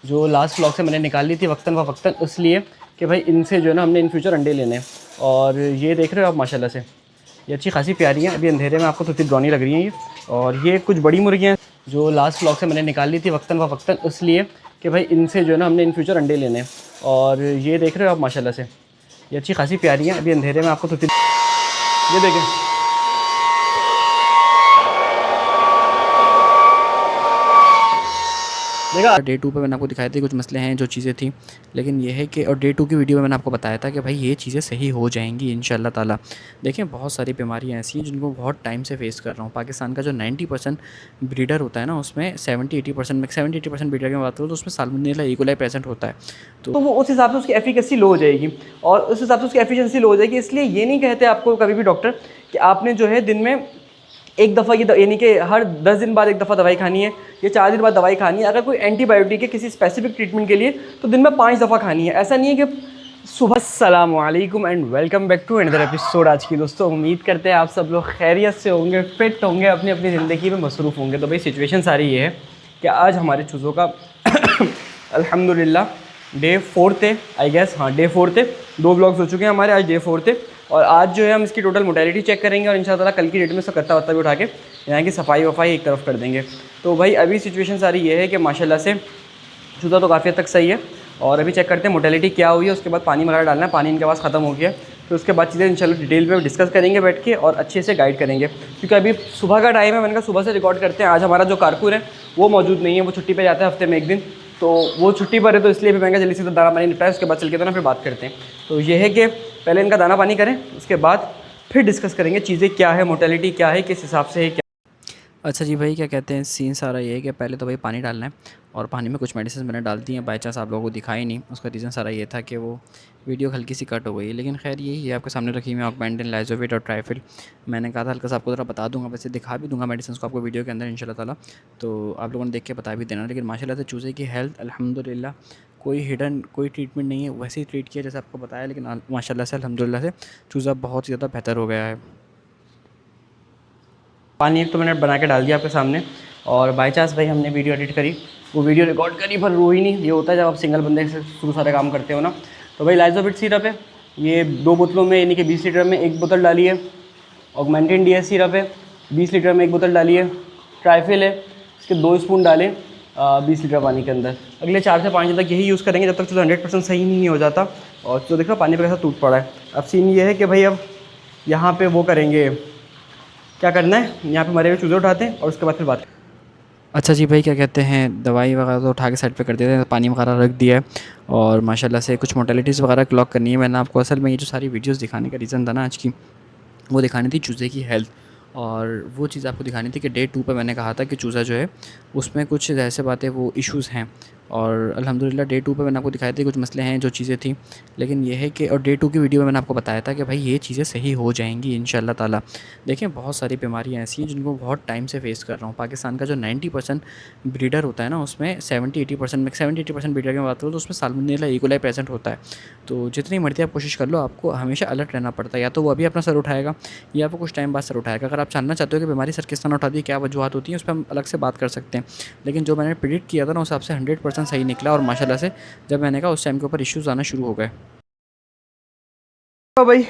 जो last vlog से मैंने निकाल ली थी वक्तन फ़वक्तन, इसलिए कि भाई इनसे जो है ना हमने इन फ्यूचर अंडे लेने हैं। और ये देख रहे हो आप माशाल्लाह से, ये अच्छी खासी प्यारी हैं। अभी अंधेरे में आपको थोड़ी ब्राउनी लग रही हैं ये। और ये कुछ बड़ी मुर्गियाँ हैं जो लास्ट व्लॉग से मैंने निकाल ली थी वक्तन फ़वक्तन, इसलिए कि भाई इनसे जो है ना हमने इन फ्यूचर अंडे लेने हैं। और ये देख रहे हो आप माशाल्लाह से, ये अच्छी खासी प्यारी हैं। अभी अंधेरे में आपको थोड़ी, ये देखें, देखा। डे 2 पे मैंने आपको दिखाए थे कुछ मसले हैं जो चीज़ें थी, लेकिन ये है कि और डे 2 की वीडियो में मैंने आपको बताया था कि भाई ये चीज़ें सही हो जाएंगी इंशाल्लाह ताला। देखें, बहुत सारी बीमारियां ऐसी हैं जिनको बहुत टाइम से फेस कर रहा हूँ। पाकिस्तान का जो 90% ब्रीडर होता है ना, उसमें 70-80% ब्रीडर की बात करूँ तो उसमें साल्मोनेला ईकोलाई प्रेजेंट होता है। तो वो उस हिसाब से उसकी एफिकेसी लो हो जाएगी और उस हिसाब से उसकी एफिशिएंसी लो हो जाएगी। इसलिए ये नहीं कहते आपको कभी भी डॉक्टर कि आपने जो है दिन में एक दफ़ा की यानी कि हर 10 दिन बाद एक दफ़ा दवाई खानी है या 4 दिन बाद दवाई खानी है। अगर कोई एंटीबायोटिक है किसी स्पेसिफिक ट्रीटमेंट के लिए तो दिन में 5 दफ़ा खानी है। ऐसा नहीं है कि सुबह। अस्सलाम वालेकुम and welcome back to another episode. आज की दोस्तों उम्मीद करते हैं आप सब लोग खैरियत से होंगे, फिट होंगे, अपनी अपनी ज़िंदगी में मसरूफ़ होंगे। तो भाई सिचुएशन सारी ये है कि आज हमारे चूज़ों का अल्हम्दुलिल्लाह डे 4 थे, आई गेस, हाँ डे 4 थे। 2 ब्लॉग्स हो चुके हैं हमारे, आज डे 4 थे। और आज जो है हम इसकी टोटल मोटेलिटी चेक करेंगे और इंशाल्लाह कल की डेट में इसका कत्ता वत्ता भी उठा के यहाँ की सफाई वफाई एक तरफ कर देंगे। तो भाई अभी सिचुएशन सारी ये है कि माशाल्लाह से चूज़ा तो काफ़ी हद तक सही है। और अभी चेक करते हैं मोटेलिटी क्या हुई है, उसके बाद पानी वगैरह डालना है। पानी इनके पास ख़त्म हो गया, तो उसके बाद चीज़ें इंशाल्लाह डिटेल में डिस्कस करेंगे बैठ के और अच्छे से गाइड करेंगे। क्योंकि अभी सुबह का टाइम है, मैंने कहा सुबह से रिकॉर्ड करते हैं। आज हमारा जो कारकुन है वो मौजूद नहीं है, वो छुट्टी पर जाता है हफ्ते में एक दिन, तो वो छुट्टी पर है। तो इसलिए भी मैं जल्दी से दाना पानी निपटाए, उसके बाद चल के तो ना फिर बात करते हैं। तो ये है कि पहले इनका दाना पानी करें, उसके बाद फिर डिस्कस करेंगे चीज़ें क्या है, मोटेलिटी क्या है, किस हिसाब से है क्या। अच्छा जी भाई, क्या कहते हैं, सीन सारा ये है कि पहले तो भाई पानी डालना है और पानी में कुछ मेडिसिन मैंने डाल दी हैं। बाई चांस आप लोगों को दिखाई नहीं, उसका रीज़न सारा ये था कि वो वीडियो हल्की सी कट हो गई। लेकिन खैर यही है, आपके सामने रखी हुई ऑगमेंटिन, लाइजोविट और ट्राइफिल। मैंने कहा था हल्का सा आपको ज़रा बता दूंगा, वैसे दिखा भी दूंगा मेडिसिन को आपको वीडियो के अंदर इंशाल्लाह ताला, तो आप लोगों ने देख के बता भी देना। लेकिन माशाल्लाह से चूज़े की हेल्थ अल्हम्दुलिल्लाह कोई हिडन कोई ट्रीटमेंट नहीं है, वैसे ही ट्रीट किया जैसे आपको बताया। लेकिन माशाल्लाह से अल्हम्दुलिल्लाह से चूज़ा बहुत ज़्यादा बेहतर हो गया है। पानी एक तो मैंने बना के डाल दिया आपके सामने। और बाई चांस भाई हमने वीडियो एडिट करी, वो वीडियो रिकॉर्ड करी पर वो ही नहीं। ये होता है जब आप सिंगल बंदे से शुरू सारे काम करते हो ना। तो भाई लाइजोविट सिरप है, ये 2 बोतलों में यानी कि 20 लीटर में 1 बोतल डाली है। ऑगमेंटिन DS सिरप है, 20 लीटर में 1 बोतल डाली है। ट्राइफिल है, इसके 2 स्पून डालें 20 लीटर पानी के अंदर। अगले 4 से 5 दिन तक यही यूज़ करेंगे जब तक चलो 100% सही नहीं हो जाता। और जो देखो पानी पर कैसा टूट पड़ा है। अब सीन ये है कि भाई अब यहाँ पर वो करेंगे, क्या करना है, यहाँ पे मरे हुए चूज़े उठाते हैं और उसके बाद फिर बात। अच्छा जी भाई, क्या कहते हैं, दवाई वगैरह तो उठा के साइड पे कर देते हैं, पानी वगैरह रख दिया है और माशाल्लाह से कुछ मोटेलिटीज़ वगैरह क्लॉक करनी है। मैंने आपको असल में ये जो सारी वीडियोस दिखाने का रीज़न था ना आज की, वो दिखानी थी चूज़े की हेल्थ। और वो चीज़ आपको दिखानी थी कि डे 2 पे मैंने कहा था कि चूज़ा जो है उसमें कुछ ऐसे बातें वो इश्यूज़ हैं। और अल्हम्दुलिल्लाह डे 2 पे मैंने आपको दिखाए थे कुछ मसले हैं जो चीज़ें थी, लेकिन ये है कि और डे 2 की वीडियो में मैंने आपको बताया था कि भाई ये चीज़ें सही हो जाएंगी इंशाल्लाह ताला। देखें, बहुत सारी बीमारियां ऐसी हैं जिनको बहुत टाइम से फेस कर रहा हूँ। पाकिस्तान का जो 90% ब्रीडर होता है ना, उसमें 70-80% ब्रीडर की बात करूँ तो उसमें साल्मोनेला ईकोलाई प्रेजेंट होता है। तो जितनी मर्जी आप कोशिश कर लो, आपको हमेशा अलर्ट रहना पड़ता है। या तो वो अभी अपना सर उठाएगा या वो कुछ टाइम बाद सर उठाएगा। अगर आप जानना चाहते हो कि बीमारी सर किस तरह उठाती है, क्या वजूहत होती हैं, उस पर हम अलग से बात कर सकते हैं। लेकिन जो मैंने प्रिडिक्ट किया था ना, उस हिसाब से 100% सही निकला। और माशाल्लाह से जब मैंने कहा उस टाइम के ऊपर इश्यूज़ आना शुरू हो गए। तो भाई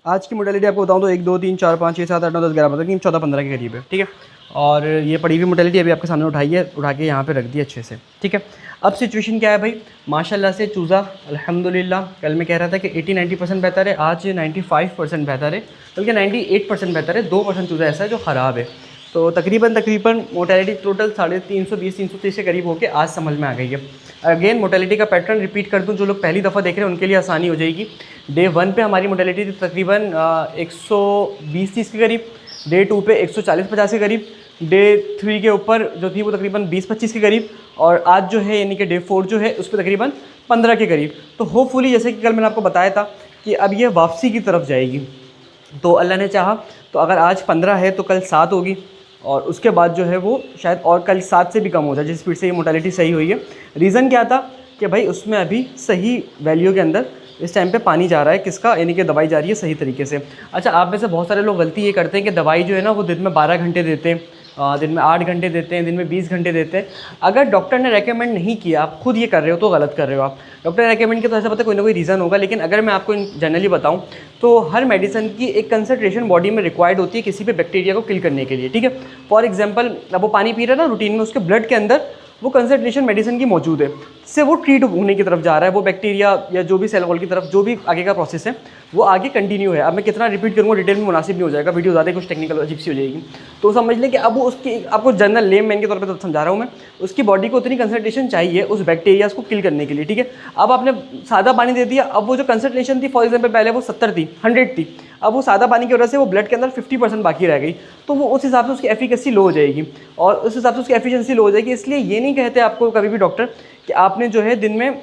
आज की मोटेलिटी आपको बताऊं तो 1 2 3 4 5 6 7 8 9 10 11 12 14 15 के करीब है, ठीक है। और ये पड़ी हुई मोटेलिटी अभी आपके सामने उठाई है, उठा के यहाँ पे रख दी अच्छे से, ठीक है। अब सिचुएशन क्या है भाई, माशाल्लाह से चूज़ा अल्हम्दुलिल्लाह, कल मैं कह रहा था कि 80-90% बेहतर है, आज 95% बेहतर है, बल्कि 98% बेहतर है। 2% चूज़ा ऐसा है जो ख़राब है। तो तकरीबन मोटेलिटी टोटल 320-330 के करीब होकर आज समझ में आ गई है। अगेन मोटेलिटी का पैटर्न रिपीट कर दूं, जो लोग पहली दफ़ा देख रहे हैं उनके लिए आसानी हो जाएगी। डे 1 पे हमारी मोटेलिटी थी तकरीबन 120-30 के करीब, डे 2 पे 140-50 के करीब, डे 3 के ऊपर जो थी वो तकरीबन 20-25 के करीब, और आज जो है यानी कि डे 4 जो है उस पर तकरीबन 15 के करीब। तो होपफुली जैसे कि कल मैंने आपको बताया था कि अब ये वापसी की तरफ जाएगी। तो अल्लाह ने चाहा तो अगर आज 15 है तो कल 7 होगी, और उसके बाद जो है वो शायद और कल 7 से भी कम हो जाए, जिस स्पीड से ये मोटेलिटी सही हुई है। रीज़न क्या था कि भाई उसमें अभी सही वैल्यू के अंदर इस टाइम पे पानी जा रहा है, किसका, यानी कि दवाई जा रही है सही तरीके से। अच्छा, आप में से बहुत सारे लोग गलती ये करते हैं कि दवाई जो है ना वो दिन में 12 घंटे देते हैं, दिन में 8 घंटे देते हैं, दिन में 20 घंटे देते हैं। अगर डॉक्टर ने रेकमेंड नहीं किया, आप खुद ये कर रहे हो तो गलत कर रहे हो आप। डॉक्टर ने रेकमेंड किया तो ऐसा पता कोई ना कोई रीज़न होगा, लेकिन अगर मैं आपको जनरली बताऊँ तो हर मेडिसिन की एक कंसंट्रेशन बॉडी में रिक्वायर्ड होती है किसी भी बैक्टीरिया को किल करने के लिए, ठीक है। फॉर एग्जाम्पल अब वो पानी पी रहा है ना रूटीन में, उसके ब्लड के अंदर वो कंसंट्रेशन मेडिसिन की मौजूद है, जिससे वो ट्रीट होने की तरफ जा रहा है, वो बैक्टीरिया या जो भी सेल वॉल की तरफ जो भी आगे का प्रोसेस है वो आगे कंटिन्यू है। अब मैं कितना रिपीट करूँगा डिटेल में मुनासिब नहीं हो जाएगा, वीडियो ज़्यादा कुछ टेक्निकल अजीब सी हो जाएगी। तो समझ लें कि अब वो उसकी, आपको जनरल लेम मैन के तौर पर समझा रहा हूँ मैं, उसकी बॉडी को उतनी कंसंट्रेशन चाहिए उस बैक्टीरियाज को किल करने के लिए, ठीक है। अब आपने सादा पानी दे दिया, अब वो जो कंसंट्रेशन थी फॉर एग्जाम्पल पहले वो 70 थी, 100 थी, अब वो सादा पानी की वजह से वो ब्लड के अंदर 50% बाकी रह गई, तो वो उस हिसाब से उसकी एफिकेसी लो हो जाएगी और उस हिसाब से उसकी एफिशिएंसी लो हो जाएगी। इसलिए ये नहीं कहते आपको कभी भी डॉक्टर कि आपने जो है दिन में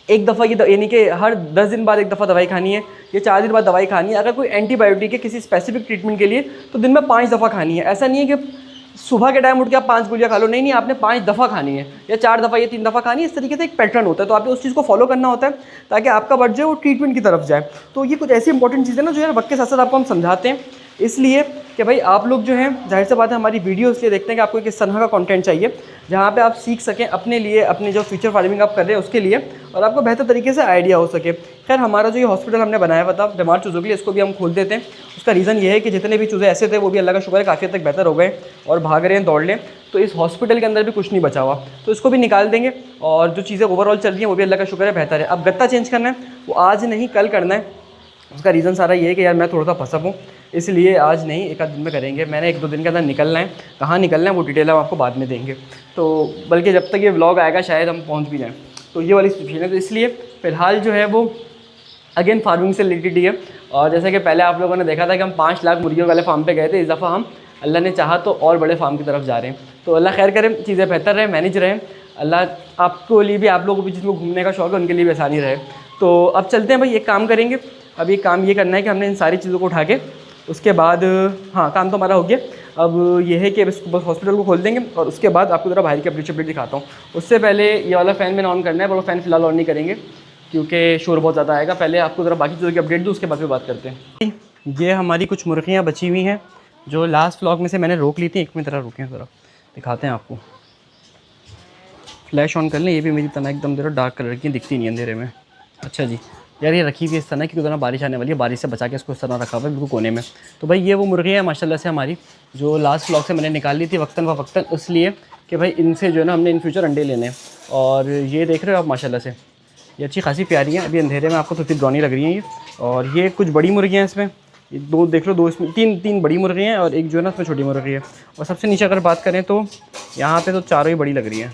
एक दफ़ा ये यानी कि हर 10 दिन बाद एक दफ़ा दवाई खानी है या 4 दिन बाद दवाई खानी है। अगर कोई एंटीबायोटिक है किसी स्पेसिफिक ट्रीटमेंट के लिए तो दिन में 5 दफ़ा खानी है। ऐसा नहीं है कि सुबह के टाइम उठ के आप 5 गोलियाँ खा लो, नहीं, आपने 5 दफ़ा खानी है या 4 दफ़ा या 3 दफ़ा खानी है। इस तरीके से एक पैटर्न होता है, तो आपने उस चीज़ को फॉलो करना होता है ताकि आपका ब्लड जो है वो ट्रीटमेंट की तरफ जाए। तो ये कुछ ऐसी इंपॉर्टेंट चीज़ें ना जो यार वक्त के साथ साथ आपको हम समझाते हैं, इसलिए कि भाई आप लोग जो हैं जाहिर सी बात है हमारी वीडियो इसलिए देखते हैं कि आपको किस तरह का कंटेंट चाहिए जहाँ पे आप सीख सकें अपने लिए, अपने जो फ्यूचर फार्मिंग आप कर रहे हैं उसके लिए, और आपको बेहतर तरीके से आइडिया हो सके। खैर हमारा जो ये हॉस्पिटल हमने बनाया हुआ था बीमार चूज़ों के लिए, इसको भी हम खोल देते हैं। उसका रीज़न ये है कि जितने भी चूज़े ऐसे थे वो भी अल्लाह का शुक्र है काफ़ी हद तक बेहतर हो गए और भाग रहे हैं, दौड़ लें, तो इस हॉस्पिटल के अंदर भी कुछ नहीं बचा हुआ, तो इसको भी निकाल देंगे और जो चीज़ें ओवरऑल चल रही हैं वो भी अल्लाह का शुक्र है बेहतर है। अब गत्ता चेंज करना है वो आज नहीं कल करना है। उसका रीज़न सारा ये है कि यार मैं थोड़ा सा फंसा हूँ, इसलिए आज नहीं एक आध दिन में करेंगे। मैंने 1-2 दिन के अंदर निकलना है, कहाँ निकलना है वो डिटेल हम आपको बाद में देंगे, तो बल्कि जब तक ये व्लॉग आएगा शायद हम पहुँच भी जाएँ। तो ये वाली सिचुएशन है, तो इसलिए फ़िलहाल जो है वो अगेन फार्मिंग से रिलेटेड ही है। और जैसे कि पहले आप लोगों ने देखा था कि हम 5 लाख मुर्गियों वाले फार्म पे गए थे, इस दफ़ा हम अल्लाह ने चाहा तो और बड़े फार्म की तरफ जा रहे हैं। तो अल्लाह खैर करे, चीज़ें बेहतर रहे, मैनेज रहें, अल्लाह आपको लिए भी, आप लोगों को भी जिनको घूमने का शौक़ है उनके लिए भी आसानी रहे। तो अब चलते हैं भाई, एक काम करेंगे। अब ये काम ये करना है कि हमने इन सारी चीज़ों को उठा के उसके बाद, हाँ काम तो हमारा हो गया। अब ये है कि बस हॉस्पिटल को खोल देंगे और उसके बाद आपको ज़रा बाहर की अपडेट दिखाता हूँ। उससे पहले ये वाला फ़ैन मैंने ऑन करना है, पर वो फ़ैन फ़िलहाल ऑन नहीं करेंगे क्योंकि शोर बहुत ज़्यादा आएगा। पहले आपको ज़रा बाकी चीज़ों की अपडेट दूँ, उसके बाद फिर बात करते हैं। ये हमारी कुछ मुर्गियाँ बची हुई हैं जो लास्ट व्लॉग में से मैंने रोक ली थी। एक में ज़रा रुकें, ज़रा दिखाते हैं आपको। फ्लैश ऑन कर लें, ये भी मेरी तना एकदम ज़रा डार्क कलर की दिखती नहीं अंधेरे में। अच्छा जी यार, ये रखी हुई इस तरह क्योंकि उधर बारिश आने वाली है, बारिश से बचा के इसको इस तरह रखा हुआ है बिल्कुल कोने में। तो भाई ये वो मुर्गियाँ हैं माशाल्लाह से हमारी, जो लास्ट व्लॉग से मैंने निकाल ली थी वक्तन व वक्तन, इसलिए कि भाई इनसे जो है ना हमने इन फ्यूचर अंडे लेने हैं। और ये देख रहे हो आप माशाल्लाह से ये अच्छी खासी प्यारी हैं। अभी अंधेरे में आपको तो इतनी ब्राउनी लग रही हैं ये। और ये कुछ बड़ी मुर्गियाँ हैं इसमें, ये 2 देख लो, 2 इसमें 3 बड़ी मुर्गियाँ हैं और एक जो है ना उसमें छोटी मुर्गी है। और सबसे नीचे अगर बात करें तो यहाँ पर तो चारों ही बड़ी लग रही हैं,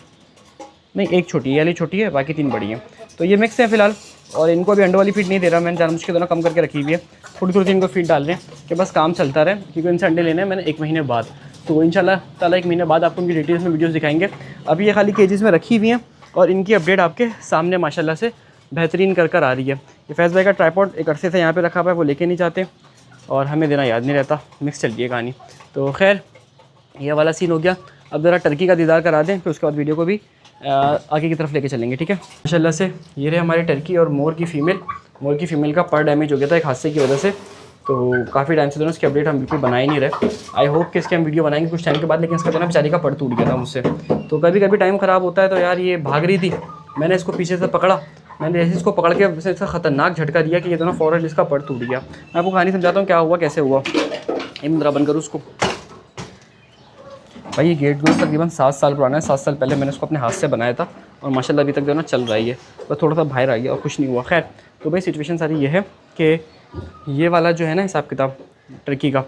नहीं एक छोटी है, वाली छोटी है, बाकी 3 बड़ी हैं। तो ये मिक्स है फ़िलहाल, और इनको अभी अंडों वाली फीड नहीं दे रहा मैंने, जानबूझ के दोनों कम करके रखी हुई है। थोड़ी इनको फीड डाल रहे हैं कि बस काम चलता रहे, क्योंकि इनसे अंडे लेने हैं मैंने 1 महीने बाद। तो इंशाल्लाह ताला 1 महीने बाद आपको उनकी डिटेल्स में वीडियोस दिखाएंगे। अभी ये खाली केजेस में रखी हुई हैं और इनकी अपडेट आपके सामने माशाल्लाह से बेहतरीन कर आ रही है। ये फैज़ भाई का ट्राइपॉड एक अरसे से यहाँ पर रखा हुआ है, वो लेके नहीं चाहते और हमें देना याद नहीं रहता, मिक्स चल रही है कहानी। तो खैर ये वाला सीन हो गया। अब ज़रा टर्की का दीदार करा दें, फिर उसके बाद वीडियो को भी आगे की तरफ लेके चलेंगे, ठीक है। माशाल्लाह से ये रहे हमारे टर्की और मोर की फ़ीमेल का पर डैमेज हो गया था एक हादसे की वजह से। तो काफ़ी टाइम से दोनों इसकी अपडेट हम बिल्कुल बना ही नहीं रहे। आई होप कि इसके हम वीडियो बनाएंगे कुछ टाइम के बाद, लेकिन इसका जो ना बेचारी का पर टूट गया था मुझसे। तो कभी कभी टाइम ख़राब होता है। तो यार ये भाग रही थी, मैंने इसको पीछे से पकड़ा, मैंने जैसे इसको पकड़ के वैसे इसका ख़तरनाक झटका दिया कि ये दोनों फ़ौरन इसका पर टूट गया। मैं आपको कहानी समझाता हूँ क्या हुआ कैसे हुआ। ज़रा बंद करूँ उसको। भाई ये गेट जो तकरीबन 7 साल पुराना है। 7 साल पहले मैंने इसको अपने हाथ से बनाया था और माशाल्लाह अभी तक जो है ना चल रहा है। बस थोड़ा सा बाहर आ गया और कुछ नहीं हुआ। खैर तो भाई सिचुएशन सारी ये है कि ये वाला जो है ना हिसाब किताब टर्की का,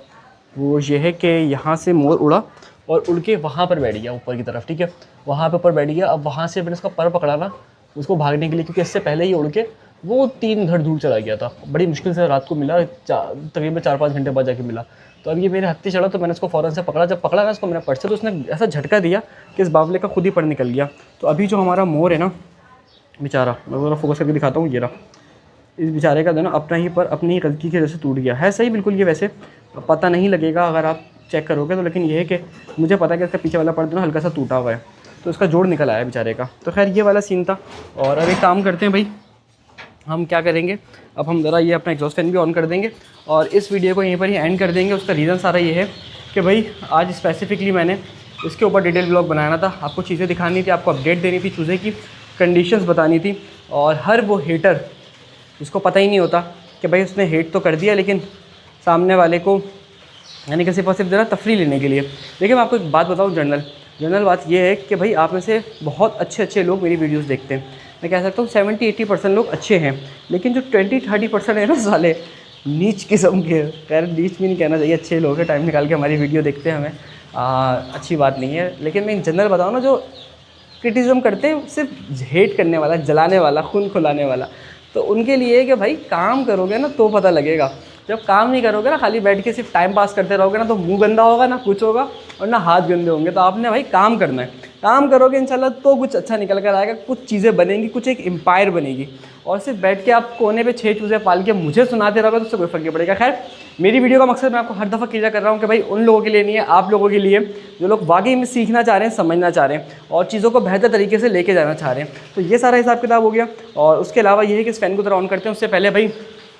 वो ये है कि यहाँ से मोर उड़ा और उड़ के वहाँ पर बैठ गया ऊपर की तरफ, ठीक है, वहाँ पे ऊपर बैठ गया। अब वहाँ से मैंने उसका पर पकड़ा ना उसको भागने के लिए, क्योंकि इससे पहले ही उड़ के वो 3 धड़ दूर चला गया था। बड़ी मुश्किल से रात को मिला, तकरीबन 4-5 घंटे बाद जाके मिला। तो अब ये मेरे हत्थे चढ़ा तो मैंने उसको फ़ौरन से पकड़ा। जब पकड़ा ना इसको मैंने पट से, तो उसने ऐसा झटका दिया कि इस बावले का खुद ही पर निकल गया। तो अभी जो हमारा मोर है ना बेचारा, मैं ज़रा फोकस करके दिखाता हूँ, ये रहा, इस बेचारे का जो ना अपना ही पर अपनी ही गलती की वजह से टूट गया है। सही बिल्कुल ये वैसे पता नहीं लगेगा अगर आप चेक करोगे तो, लेकिन ये है कि मुझे पता है कि इसका पीछे वाला पर जो ना हल्का सा टूटा हुआ है, तो इसका जोड़ निकल आया बेचारे का। तो खैर ये वाला सीन था। और अब एक काम करते हैं भाई, हम क्या करेंगे, अब हम ज़रा ये अपना एग्जॉस्ट फैन भी ऑन कर देंगे और इस वीडियो को यहीं पर ही एंड कर देंगे। उसका रीज़न सारा ये है कि भाई आज स्पेसिफिकली मैंने इसके ऊपर डिटेल ब्लॉग बनाना था, आपको चीज़ें दिखानी थी, आपको अपडेट देनी थी, चूज़े की कंडीशंस बतानी थी। और हर वो हेटर जिसको पता ही नहीं होता कि भाई उसने हेट तो कर दिया, लेकिन सामने वाले को यानी कि सिर्फ और सिर्फ ज़रा तफरी लेने के लिए। देखिए मैं आपको एक बात बताऊँ, जनरल बात ये है कि भाई आप में से बहुत अच्छे लोग मेरी वीडियोस देखते हैं। मैं कह सकता हूँ 70-80% लोग अच्छे हैं, लेकिन जो 20-30% है ना साले नीच किस्म के, खैर नीच भी नहीं कहना चाहिए, अच्छे लोग हैं, टाइम निकाल के हमारी वीडियो देखते हैं, हमें अच्छी बात नहीं है। लेकिन मैं जनरल बताऊँ ना, जो क्रिटिज़म करते हैं सिर्फ हेट करने वाला, जलाने वाला, खून खुलाने वाला, तो उनके लिए कि भाई काम करोगे ना तो पता लगेगा। जब काम नहीं करोगे ना, खाली बैठ के सिर्फ टाइम पास करते रहोगे ना, तो मुंह गंदा होगा ना कुछ होगा, और ना हाथ गंदे होंगे। तो आपने भाई काम करना है, काम करोगे इंशाल्लाह तो कुछ अच्छा निकल कर आएगा, कुछ चीज़ें बनेंगी, कुछ एक एम्पायर बनेगी। और सिर्फ बैठ के आप कोने पे 6 चूज़े पाल के मुझे सुनाते रहोगे तो उससे कोई फर्क नहीं पड़ेगा। खैर मेरी वीडियो का मकसद मैं आपको हर दफ़ा क्लियर कर रहा हूँ कि भाई उन लोगों के लिए नहीं है, आप लोगों के लिए जो लोग वाकई में सीखना चाह रहे हैं, समझना चाह रहे हैं और चीज़ों को बेहतर तरीके से लेके जाना चाह रहे हैं। तो ये सारा हिसाब किताब हो गया। और उसके अलावा ये है कि इस फ़ैन को ज़रा ऑन करते हैं, उससे पहले भाई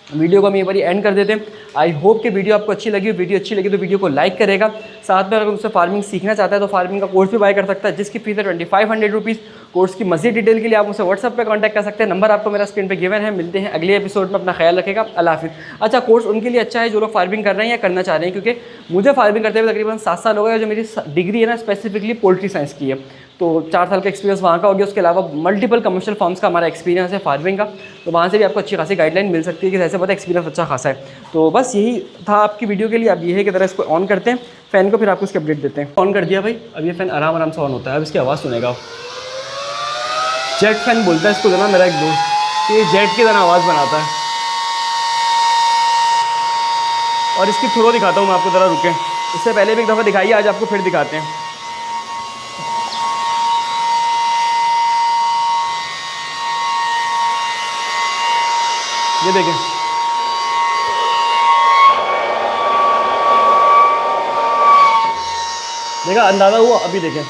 वीडियो को हम एक बार एंड कर देते हैं। आई होप कि वीडियो आपको अच्छी लगी। वीडियो अच्छी लगी तो वीडियो को लाइक करेगा। साथ में अगर उससे फार्मिंग सीखना चाहता है तो फार्मिंग का कोर्स भी बाय कर सकता है, जिसकी फीस है 2500 रुपीज़। कोर्स की मज़ीद डिटेल के लिए आप मुझसे व्हाट्सएप पे कांटेक्ट कर सकते हैं, नंबर आपको मेरा स्क्रीन पे गिवन है। मिलते हैं अगले एपिसोड में, अपना ख्याल रखेगा, अल्लाह हाफिज़। अच्छा, कोर्स उनके लिए अच्छा है जो लोग फार्मिंग कर रहे हैं या करना चाह रहे हैं, क्योंकि मुझे फार्मिंग करते हुए तकरीबन 7 साल हो गए। जो मेरी डिग्री है ना स्पेसिफिकली पोल्ट्री साइंस की है, तो 4 साल का एक्सपीरियंस वहाँ का हो गया। उसके अलावा मल्टीपल कमर्शियल फार्म्स का हमारा एक्सपीरियंस है फार्मिंग का, तो वहाँ से भी आपको अच्छी खासी गाइडलाइन मिल सकती है कि ऐसे पता एक्सपीरियंस अच्छा खासा है। तो बस यही था आपकी वीडियो के लिए। अब ये है कि तरह इसको ऑन करते हैं फ़ैन को, फिर आपको उसकी अपडेट देते हैं। ऑन कर दिया भाई, अब ये फ़ैन आराम से ऑन होता है। अब इसकी आवाज़ सुनेगा, जेट फ़ैन बोलता है इसको ना मेरा एक दोस्त, ये जेट की तरह आवाज़ बनाता है। और इसकी थ्रो दिखाता हूँ मैं आपको, ज़रा रुकें, इससे पहले भी एक दफ़ा दिखाई है, आज आपको फिर दिखाते हैं। ये देखें, देखा अंदाज़ा हुआ। अभी देखें,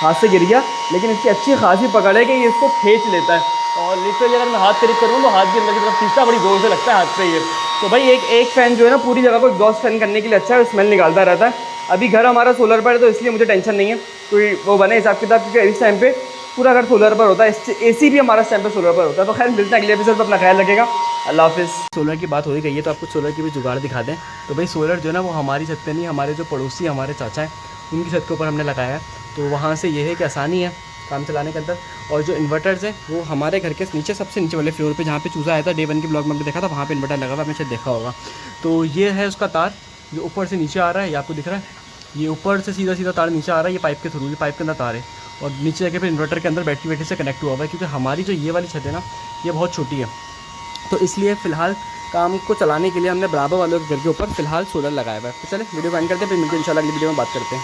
हाथ से गिर गया, लेकिन इसकी अच्छी खासी पकड़ है कि ये इसको खींच लेता है। और लिटरली अगर मैं हाथ करीब करूँ तो हाथ के अंदर की तरफ खींचता बड़ी जोर से लगता है हाथ पे ये। तो भाई एक फ़ैन जो है ना पूरी जगह को एग्जॉस्ट फैन करने के लिए अच्छा है, स्मेल निकालता रहता है। अभी घर हमारा सोलर पर है तो इसलिए मुझे टेंशन नहीं है, कोई वो बने हिसाब किताब, क्योंकि इस टाइम पे पूरा घर सोलर पर होता है। AC भी हमारा इस टाइम पे सोलर पर होता है। तो खैर मिलते हैं अगले एपिसोड पर, अपना ख्याल रखेगा, अल्लाह हाफिज़। सोलर की बात हो ही गई है तो आपको सोलर की भी जुगाड़ दिखा दें। तो भाई सोलर जो है ना वो हमारी छत पे नहीं, हमारे जो पड़ोसी हमारे चाचा हैं उनकी छत के ऊपर हमने लगाया है। तो वहाँ से ये है कि आसानी है काम चलाने के अंदर। और जो इन्वर्टर्स हैं वो हमारे घर के नीचे, सबसे नीचे वाले फ्लोर पे जहाँ पे चूज़ा आया था, डे 1 की ब्लॉग में हमने देखा था, वहाँ पे इन्वर्टर लगा हुआ, आपने शायद देखा होगा। तो ये है उसका तार जो ऊपर से नीचे आ रहा है, ये आपको दिख रहा है, ये ऊपर से सीधा तार नीचे आ रहा है, ये पाइप के थ्रू, ये पाइप के अंदर तार है। और नीचे जाके फिर इन्वर्टर के अंदर बैटरी से कनेक्ट हुआ हुआ है, क्योंकि हमारी जो ये वाली छत है ना ये बहुत छोटी है, तो इसलिए फ़िलहाल काम को चलाने के लिए हमने बराबर वालों के घर के ऊपर फ़िलहाल सोलर लगाया हुआ है। तो चले वीडियो को एंड करते हैं, फिर मिलते हैं इंशाल्लाह अगली वीडियो में बात करते हैं।